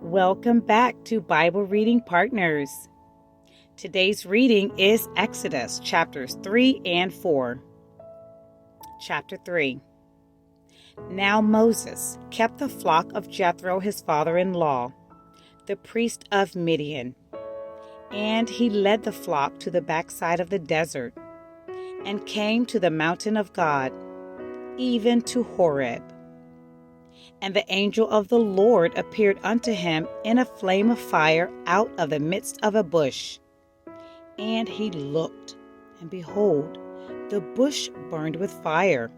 Welcome back to Bible Reading Partners. Today's reading is Exodus chapters 3 and 4. Chapter 3. Now Moses kept the flock of Jethro, his father-in-law, the priest of Midian, and he led the flock to the backside of the desert and came to the mountain of God, even to Horeb. And the angel of the Lord appeared unto him in a flame of fire out of the midst of a bush. And he looked, and behold, the bush burned with fire,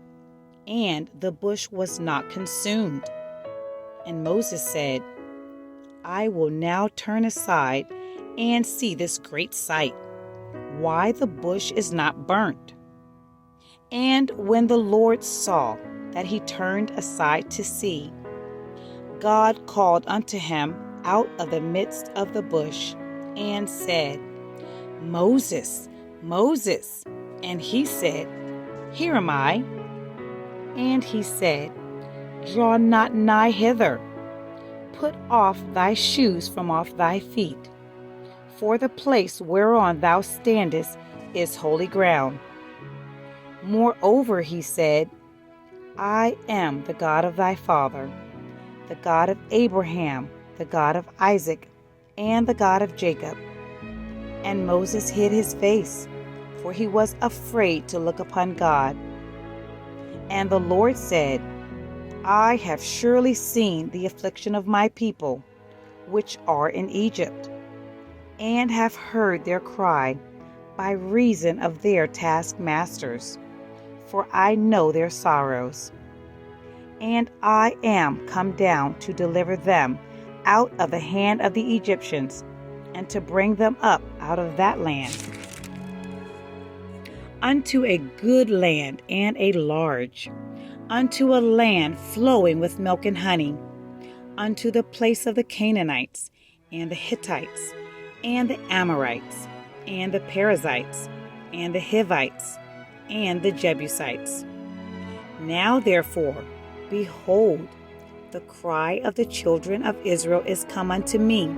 and the bush was not consumed. And Moses said, I will now turn aside and see this great sight, why the bush is not burnt. And when the Lord saw that he turned aside to see, God called unto him out of the midst of the bush, and said, Moses, Moses. And he said, Here am I. And he said, Draw not nigh hither. Put off thy shoes from off thy feet, for the place whereon thou standest is holy ground. Moreover, he said, I am the God of thy father, the God of Abraham, the God of Isaac, and the God of Jacob. And Moses hid his face, for he was afraid to look upon God. And the Lord said, I have surely seen the affliction of my people, which are in Egypt, and have heard their cry by reason of their taskmasters, for I know their sorrows. And I am come down to deliver them out of the hand of the Egyptians, and to bring them up out of that land unto a good land and a large, unto a land flowing with milk and honey, unto the place of the Canaanites, and the Hittites, and the Amorites, and the Perizzites, and the Hivites, and the Jebusites. Now therefore, behold, the cry of the children of Israel is come unto me,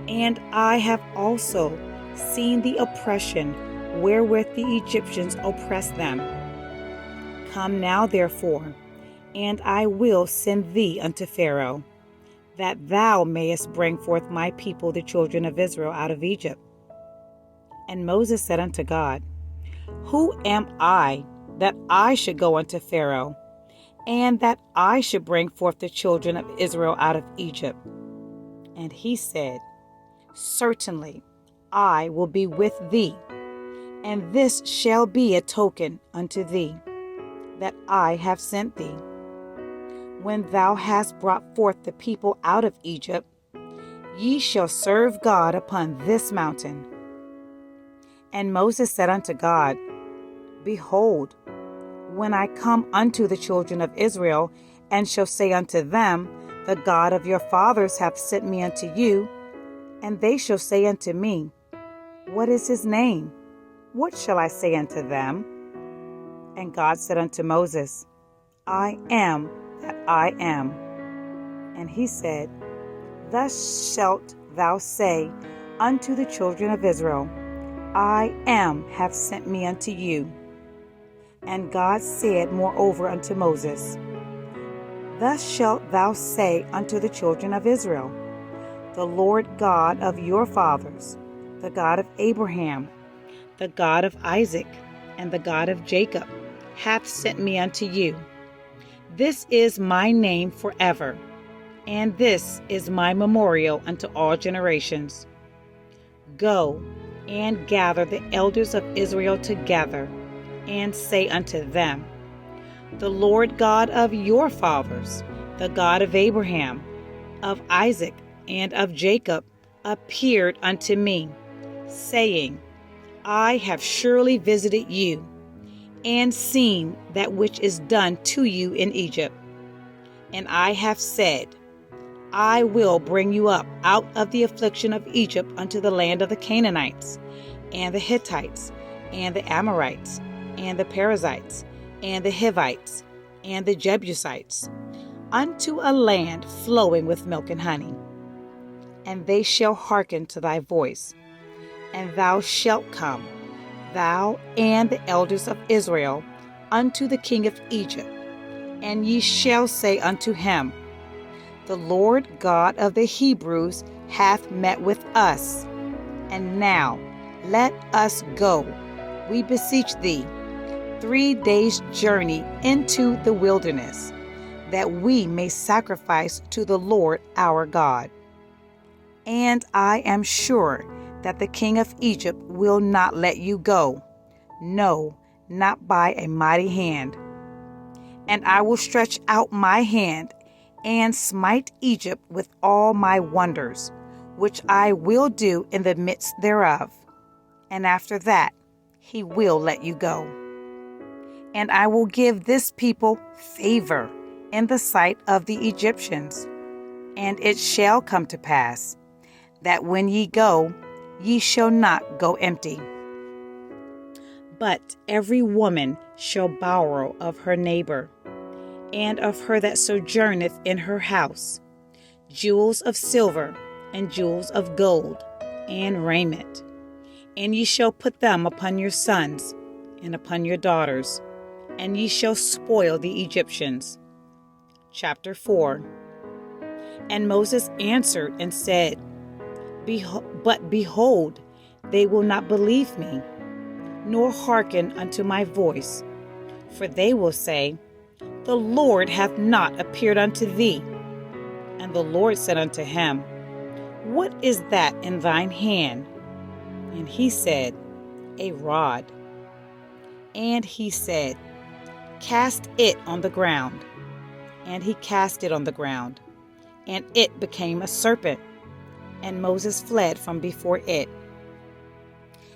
and I have also seen the oppression wherewith the Egyptians oppress them. Come now therefore, and I will send thee unto Pharaoh, that thou mayest bring forth my people the children of Israel out of Egypt. And Moses said unto God, Who am I, that I should go unto Pharaoh, and that I should bring forth the children of Israel out of Egypt? And he said, Certainly I will be with thee, and this shall be a token unto thee, that I have sent thee. When thou hast brought forth the people out of Egypt, ye shall serve God upon this mountain. And Moses said unto God, Behold, when I come unto the children of Israel, and shall say unto them, The God of your fathers hath sent me unto you, and they shall say unto me, What is his name? What shall I say unto them? And God said unto Moses, I am that I am. And he said, Thus shalt thou say unto the children of Israel, I am hath sent me unto you. And God said moreover unto Moses, Thus shalt thou say unto the children of Israel, The Lord God of your fathers, the God of Abraham, the God of Isaac, and the God of Jacob, hath sent me unto you. This is my name forever, and this is my memorial unto all generations. Go and gather the elders of Israel together, and say unto them, The Lord God of your fathers, the God of Abraham, of Isaac, and of Jacob, appeared unto me, saying, I have surely visited you, and seen that which is done to you in Egypt. And I have said, I will bring you up out of the affliction of Egypt unto the land of the Canaanites, and the Hittites, and the Amorites, and the Perizzites, and the Hivites, and the Jebusites, unto a land flowing with milk and honey, and they shall hearken to thy voice. And thou shalt come, thou and the elders of Israel, unto the king of Egypt, and ye shall say unto him, The Lord God of the Hebrews hath met with us. And now let us go, we beseech thee, 3 days' journey into the wilderness, that we may sacrifice to the Lord our God. And I am sure that the king of Egypt will not let you go, no, not by a mighty hand. And I will stretch out my hand and smite Egypt with all my wonders, which I will do in the midst thereof. And after that, he will let you go. And I will give this people favor in the sight of the Egyptians. And it shall come to pass, that when ye go, ye shall not go empty. But every woman shall borrow of her neighbor, and of her that sojourneth in her house, jewels of silver, and jewels of gold, and raiment. And ye shall put them upon your sons, and upon your daughters, and ye shall spoil the Egyptians. Chapter 4. And Moses answered and said, But behold, they will not believe me, nor hearken unto my voice. For they will say, The Lord hath not appeared unto thee. And the Lord said unto him, What is that in thine hand? And he said, A rod. And he said, Cast it on the ground. And he cast it on the ground, and it became a serpent. And Moses fled from before it.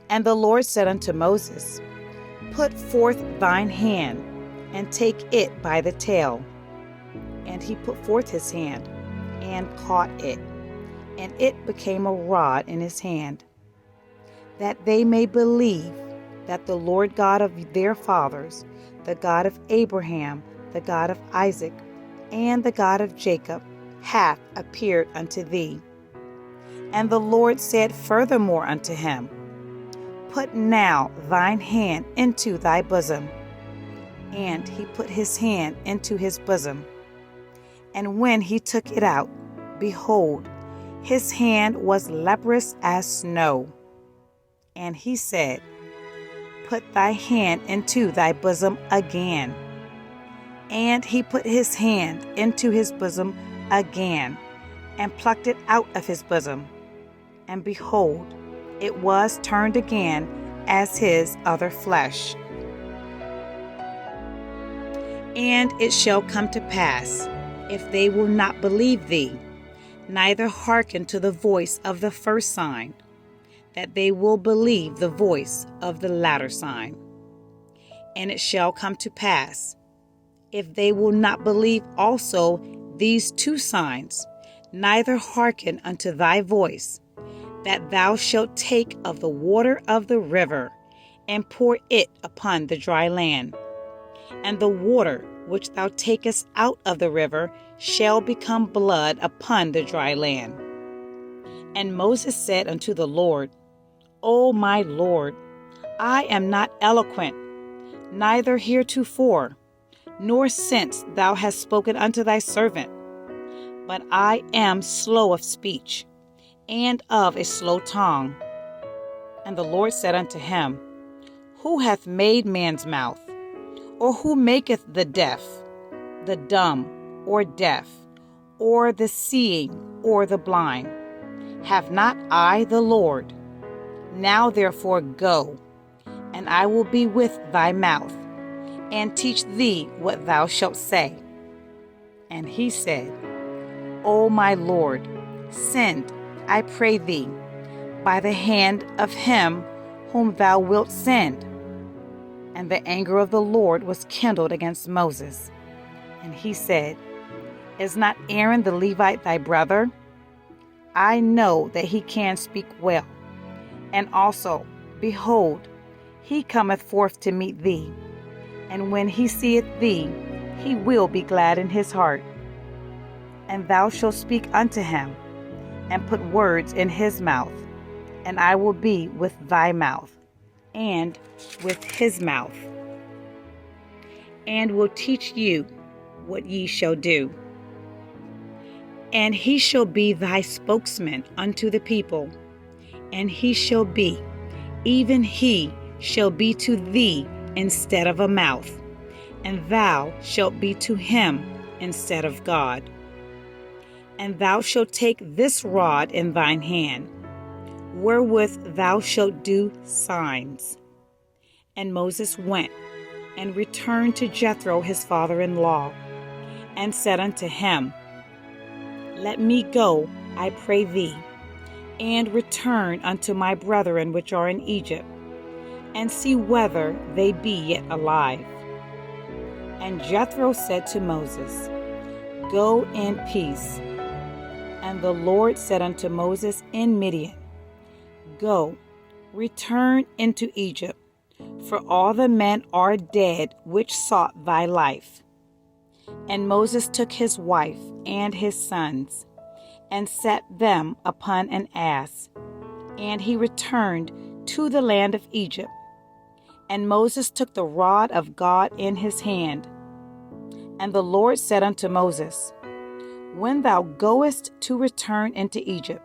And the Lord said unto Moses, Put forth thine hand, and take it by the tail. And he put forth his hand, and caught it, and it became a rod in his hand, that they may believe that the Lord God of their fathers, the God of Abraham, the God of Isaac, and the God of Jacob, hath appeared unto thee. And the Lord said furthermore unto him, Put now thine hand into thy bosom. And he put his hand into his bosom. And when he took it out, behold, his hand was leprous as snow. And he said, Put thy hand into thy bosom again. And he put his hand into his bosom again, and plucked it out of his bosom. And behold, it was turned again as his other flesh. And it shall come to pass, if they will not believe thee, neither hearken to the voice of the first sign, that they will believe the voice of the latter sign. And it shall come to pass, if they will not believe also these 2 signs, neither hearken unto thy voice, that thou shalt take of the water of the river, and pour it upon the dry land. And the water which thou takest out of the river shall become blood upon the dry land. And Moses said unto the Lord, O my Lord, I am not eloquent, neither heretofore, nor since thou hast spoken unto thy servant, but I am slow of speech, and of a slow tongue. And the Lord said unto him, Who hath made man's mouth? Or who maketh the deaf, the dumb, or deaf, or the seeing, or the blind? Have not I the Lord? Now therefore go, and I will be with thy mouth, and teach thee what thou shalt say. And he said, O my Lord, send, I pray thee, by the hand of him whom thou wilt send. And the anger of the Lord was kindled against Moses. And he said, Is not Aaron the Levite thy brother? I know that he can speak well. And also, behold, he cometh forth to meet thee. And when he seeth thee, he will be glad in his heart. And thou shalt speak unto him, and put words in his mouth, and I will be with thy mouth, and with his mouth, and will teach you what ye shall do. And he shall be thy spokesman unto the people, and he shall be, even he shall be to thee instead of a mouth, and thou shalt be to him instead of God. And thou shalt take this rod in thine hand, wherewith thou shalt do signs. And Moses went and returned to Jethro his father-in-law, and said unto him, Let me go, I pray thee, and return unto my brethren which are in Egypt, and see whether they be yet alive. And Jethro said to Moses, Go in peace. And the Lord said unto Moses in Midian, Go, return into Egypt, for all the men are dead which sought thy life. And Moses took his wife and his sons, and set them upon an ass, and he returned to the land of Egypt. And Moses took the rod of God in his hand. And the Lord said unto Moses, When thou goest to return into Egypt,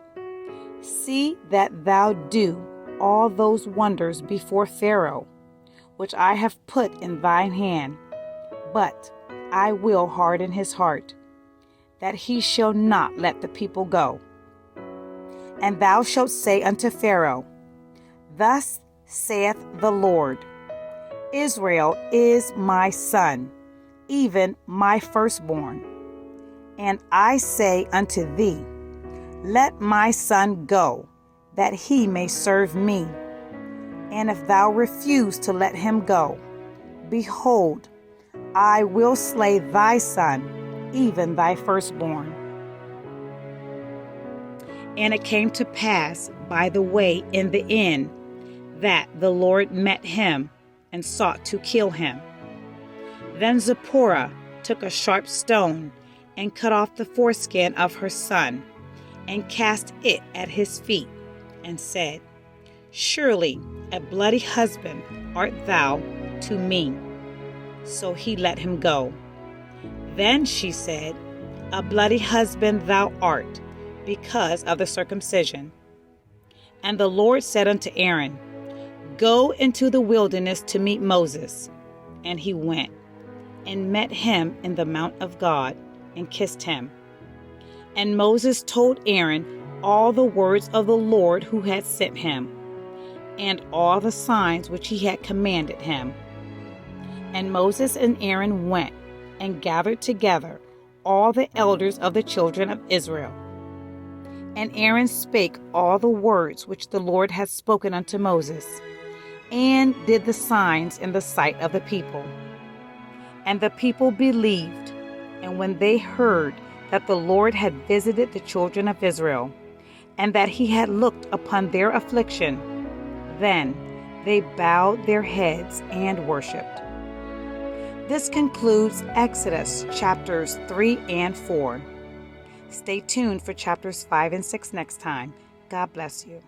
see that thou do all those wonders before Pharaoh, which I have put in thine hand, but I will harden his heart, that he shall not let the people go. And thou shalt say unto Pharaoh, Thus saith the Lord, Israel is my son, even my firstborn. And I say unto thee, Let my son go, that he may serve me. And if thou refuse to let him go, behold, I will slay thy son, even thy firstborn. And it came to pass by the way in the end that the Lord met him and sought to kill him. Then Zipporah took a sharp stone and cut off the foreskin of her son and cast it at his feet and said, Surely a bloody husband art thou to me. So he let him go. Then she said, A bloody husband thou art, because of the circumcision. And the Lord said unto Aaron, Go into the wilderness to meet Moses. And he went, and met him in the mount of God, and kissed him. And Moses told Aaron all the words of the Lord who had sent him, and all the signs which he had commanded him. And Moses and Aaron went and gathered together all the elders of the children of Israel. And Aaron spake all the words which the Lord had spoken unto Moses, and did the signs in the sight of the people. And the people believed, and when they heard that the Lord had visited the children of Israel, and that he had looked upon their affliction, then they bowed their heads and worshipped. This concludes Exodus chapters 3 and 4. Stay tuned for chapters 5 and 6 next time. God bless you.